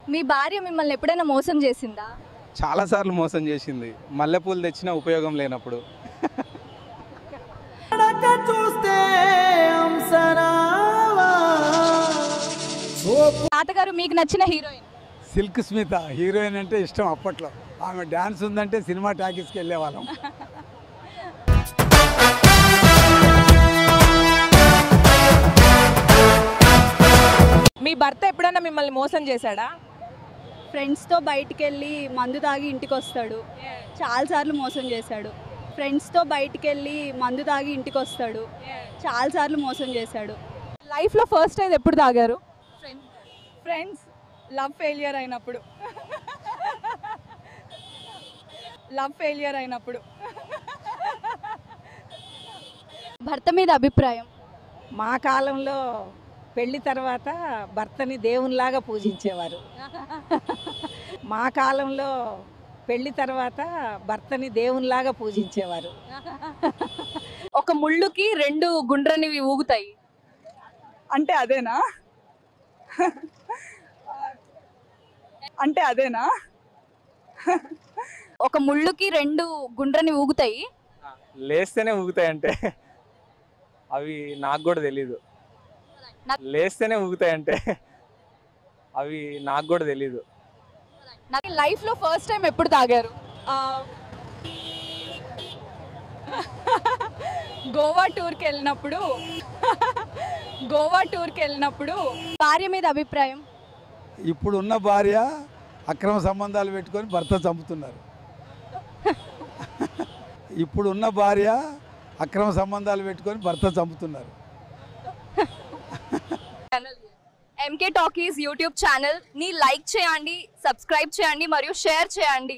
మీ భార్య మిమ్మల్ని ఎప్పుడైనా మోసం చేసిందా? చాలాసార్లు మోసం చేసింది, మల్లెపూలు తెచ్చినా ఉపయోగం లేనప్పుడు. తాతగారు మీకు నచ్చిన హీరోయిన్? సిల్క్ స్మిత హీరోయిన్ అంటే ఇష్టం అప్పట్లో. ఆమె డ్యాన్స్ ఉందంటే సినిమా టాకీస్కి వెళ్ళేవాళ్ళం. మీ భర్త ఎప్పుడైనా మిమ్మల్ని మోసం చేశాడా? ఫ్రెండ్స్తో బయటికి వెళ్ళి మందు తాగి ఇంటికి వస్తాడు, చాలాసార్లు మోసం చేశాడు. ఫ్రెండ్స్తో బయటికి వెళ్ళి మందు తాగి ఇంటికి వస్తాడు, చాలాసార్లు మోసం చేశాడు. లైఫ్లో ఫస్ట్ టైం ఎప్పుడు తాగారు? ఫ్రెండ్స్ లవ్ ఫెయిలియర్ అయినప్పుడు. భర్త మీద అభిప్రాయం? మా కాలంలో పెళ్లి తర్వాత భర్తని దేవునిలాగా పూజించేవారు. మా కాలంలో పెళ్లి తర్వాత భర్తని దేవునిలాగా పూజించేవారు. ఒక ముళ్ళుకి 2 గుండ్రనివి ఊగుతాయి అంటే అదేనా? ఒక ముళ్ళుకి 2 గుండ్రని ఊగుతాయి, లేస్తేనే ఊగుతాయంటే అవి నాకు కూడా తెలీదు. లేస్తేనే ఊగుతాయంటే అవి నాకు కూడా తెలీదు. లైఫ్లో ఫస్ట్ టైం ఎప్పుడు తాగారు? గోవా టూర్కి వెళ్ళినప్పుడు. భార్య మీద అభిప్రాయం? ఇప్పుడున్న భార్య అక్రమ సంబంధాలు పెట్టుకొని భర్త చంపుతున్నారు. ఇప్పుడున్న భార్య అక్రమ సంబంధాలు పెట్టుకొని భర్త చంపుతున్నారు. ఎంకే టాకీస్ యూట్యూబ్ ఛానల్ ని లైక్ చేయండి, సబ్స్క్రైబ్ చేయండి మరియు షేర్ చేయండి.